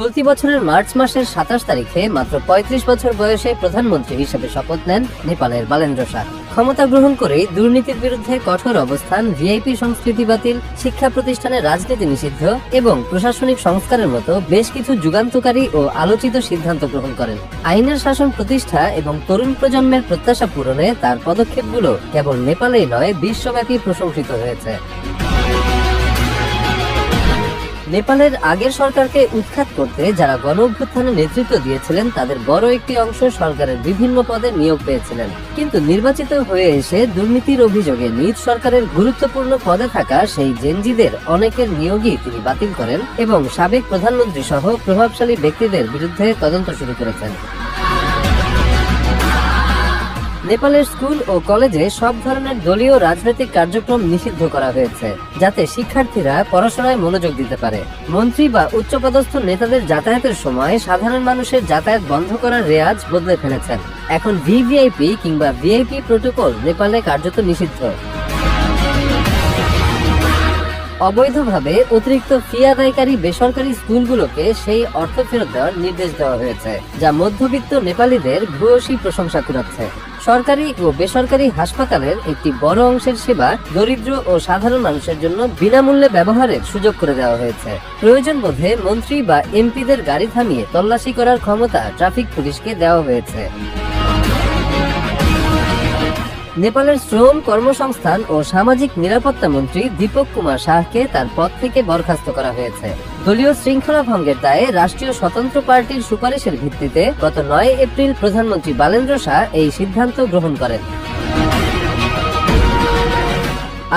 চলতি বছরের মার্চ মাসের ২৭ তারিখে মাত্র ৩৫ বছর বয়সে প্রধানমন্ত্রী হিসেবে শপথ নেন নেপালের বালেন্দ্র শাহ। ক্ষমতা গ্রহণ করেই দুর্নীতির বিরুদ্ধে কঠোর অবস্থান, ভিআইপি সংস্কৃতি বাতিল, শিক্ষা প্রতিষ্ঠানে রাজনীতি নিষিদ্ধ এবং প্রশাসনিক সংস্কারের মতো বেশ কিছু যুগান্তকারী ও আলোচিত সিদ্ধান্ত গ্রহণ করেন। আইনের শাসন প্রতিষ্ঠা এবং তরুণ প্রজন্মের প্রত্যাশা পূরণে তার পদক্ষেপগুলো কেবল নেপালেই নয়, বিশ্বব্যাপী প্রশংসিত হয়েছে। নেপালের আগের সরকারকে উৎখাত করতে যারা গণ অভ্যুত্থানে নেতৃত্ব দিয়েছিলেন তাদের বড় একটি অংশ সরকারের বিভিন্ন পদে নিয়োগ পেয়েছিলেন, কিন্তু নির্বাচিত হয়ে এসে দুর্নীতির অভিযোগে নিজ সরকারের গুরুত্বপূর্ণ পদে থাকা সেই জেনজিদের অনেকের নিয়োগই তিনি বাতিল করেন এবং সাবেক প্রধানমন্ত্রী সহ প্রভাবশালী ব্যক্তিদের বিরুদ্ধে তদন্ত শুরু করেছেন। নেপালের স্কুল ও কলেজে সব ধরনের দলীয় রাজনৈতিক কার্যক্রম নিষিদ্ধ করা হয়েছে, যাতে শিক্ষার্থীরা পড়াশোনায় মনোযোগ দিতে পারে। মন্ত্রী বা উচ্চপদস্থ নেতাদের যাতায়াতের সময় সাধারণ মানুষের যাতায়াত বন্ধ করার রেওয়াজ বদলে ফেলেছেন। এখন ভিভিআইপি কিংবা ভিআইপি প্রোটোকল নেপালে কার্যত নিষিদ্ধ। অবৈধভাবে অতিরিক্ত ফি আদায়কারী বেসরকারি স্কুলগুলোকে সেই অর্থ ফেরত দেওয়ার নির্দেশ দেওয়া হয়েছে, যা মধ্যবিত্ত নেপালিদের ভূয়সী প্রশংসা কুড়াচ্ছে। সরকারি ও বেসরকারি হাসপাতালের একটি বড় অংশের সেবা দরিদ্র ও সাধারণ মানুষের জন্য বিনামূল্যে ব্যবহারের সুযোগ করে দেওয়া হয়েছে। প্রয়োজন বোধে মন্ত্রী বা এমপিদের গাড়ি থামিয়ে তল্লাশি করার ক্ষমতা ট্রাফিক পুলিশকে দেওয়া হয়েছে। নেপালের শ্রম, কর্মসংস্থান ও সামাজিক নিরাপত্তা মন্ত্রী দীপক কুমার শাহকে তার পদ থেকে বরখাস্ত করা হয়েছে। দলীয় শৃঙ্খলা ভঙ্গের দায়ে রাষ্ট্রীয় স্বতন্ত্র পার্টির সুপারিশের ভিত্তিতে গত ৯ এপ্রিল প্রধানমন্ত্রী বালেন্দ্র শাহ এই সিদ্ধান্ত গ্রহণ করেন।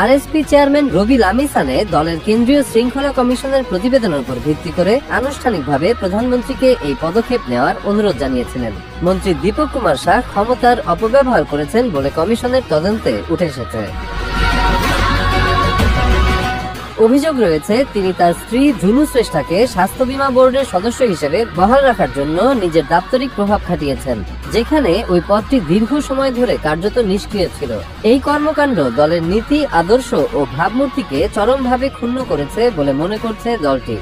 আরএসপি চেয়ারম্যান রবি লামিসানে দলের কেন্দ্রীয় শৃঙ্খলা কমিশনের প্রতিবেদনের উপর ভিত্তি করে আনুষ্ঠানিকভাবে প্রধানমন্ত্রীকে এই পদক্ষেপ নেওয়ার অনুরোধ জানিয়েছিলেন। মন্ত্রী দীপক কুমার শাহ ক্ষমতার অপব্যবহার করেছেন বলে কমিশনের তদন্তে উঠে এসেছে। অভিযোগ রয়েছে তিনি তার স্ত্রী ঝুনু শ্রেষ্ঠাকে স্বাস্থ্য বীমা বোর্ডের সদস্য হিসেবে বহাল রাখার জন্য নিজের দাপ্তরিক প্রভাব খাটিয়েছেন, যেখানে ওই পদটি দীর্ঘ সময় ধরে কার্যত নিষ্ক্রিয় ছিল। এই কর্মকাণ্ড দলের নীতি, আদর্শ ও ভাবমূর্তিকে চরমভাবে ক্ষুণ্ণ করেছে বলে মনে করছে দলটি।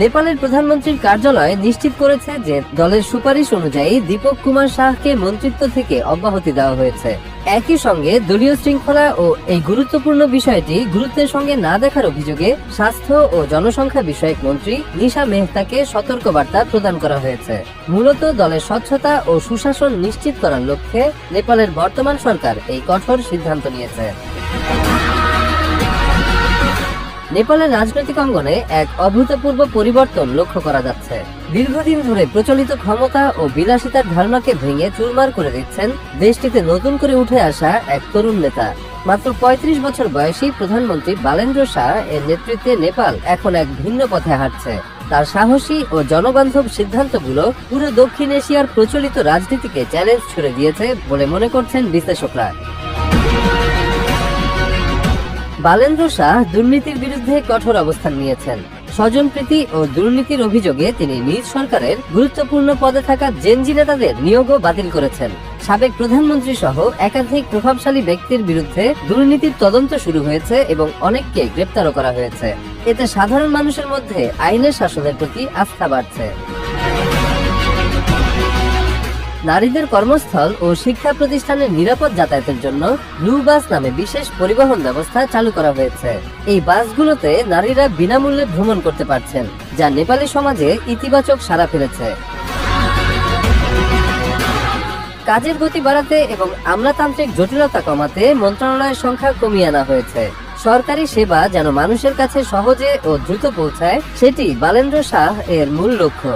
নেপালের প্রধানমন্ত্রীর কার্যালয় নিশ্চিত করেছে যে দলের সুপারিশ অনুযায়ী দীপক কুমার শাহকে মন্ত্রিত্ব থেকে অব্যাহতি দেওয়া হয়েছে। একই সঙ্গে দলীয় শৃঙ্খলা ও এই গুরুত্বপূর্ণ বিষয়টি গুরুত্বের সঙ্গে না দেখার অভিযোগে স্বাস্থ্য ও জনসংখ্যা বিষয়ক মন্ত্রী নিশা মেহতাকে সতর্কবার্তা প্রদান করা হয়েছে। মূলত দলের স্বচ্ছতা ও সুশাসন নিশ্চিত করার লক্ষ্যে নেপালের বর্তমান সরকার এই কঠোর সিদ্ধান্ত নিয়েছে। নেপালের রাজনৈতিক অঙ্গনে এক অভূতপূর্ব পরিবর্তন লক্ষ্য করা যাচ্ছে। দীর্ঘদিন ধরে প্রচলিত ক্ষমতা ও বিলাসিতার ধারণাকে ভেঙে চুরমার করে দিচ্ছেন দেশটিতে নতুন করে উঠে আসা এক তরুণ নেতা। মাত্র ৩৫ বছর বয়সী প্রধানমন্ত্রী বালেন্দ্র শাহ এর নেতৃত্বে নেপাল এখন এক ভিন্ন পথে হাঁটছে। তার সাহসী ও জনবান্ধব সিদ্ধান্তগুলো পুরো দক্ষিণ এশিয়ার প্রচলিত রাজনীতিকে চ্যালেঞ্জ ছুড়ে দিয়েছে বলে মনে করছেন বিশ্লেষকরা। বালেন্দ্র শাহ দুর্নীতির বিরুদ্ধে কঠোর অবস্থান নিয়েছেন। স্বজনপ্রীতি ও দুর্নীতির অভিযোগে তিনি নিজ সরকারের গুরুত্বপূর্ণ পদে থাকা জেনজি নেতাদের নিয়োগও বাতিল করেছেন। সাবেক প্রধানমন্ত্রী সহ একাধিক প্রভাবশালী ব্যক্তির বিরুদ্ধে দুর্নীতির তদন্ত শুরু হয়েছে এবং অনেককে গ্রেপ্তারও করা হয়েছে। এতে সাধারণ মানুষের মধ্যে আইনের শাসনের প্রতি আস্থা বাড়ছে। নারীদের কর্মস্থল ও শিক্ষা প্রতিষ্ঠানের নিরাপদ যাতায়াতের জন্য ব্লু বাস নামে বিশেষ পরিবহন ব্যবস্থা চালু করা হয়েছে। এই বাসগুলোতে নারীরা বিনামূল্যে ভ্রমণ করতে পারছেন, যা নেপালি সমাজে ইতিবাচক সাড়া ফেলেছে। কাজের গতি বাড়াতে এবং আমলাতান্ত্রিক জটিলতা কমাতে মন্ত্রণালয়ের সংখ্যা কমিয়ে আনা হয়েছে। সরকারি সেবা যেন মানুষের কাছে সহজে ও দ্রুত পৌঁছায়, সেটি বালেন্দ্র শাহ এর মূল লক্ষ্য।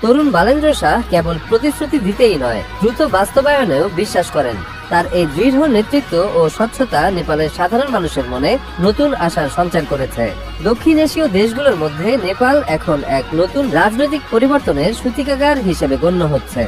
তরুণ বালেন্দ্র শাহ কেবল প্রতিশ্রুতি দিতেই নয়, দ্রুত বাস্তবায়নেও বিশ্বাস করেন। তার এই দৃঢ় নেতৃত্ব ও স্বচ্ছতা নেপালের সাধারণ মানুষের মনে নতুন আশার সঞ্চার করেছে। দক্ষিণ এশীয় দেশগুলোর মধ্যে নেপাল এখন এক নতুন রাজনৈতিক পরিবর্তনের সূতিকাগার হিসেবে গণ্য হচ্ছে।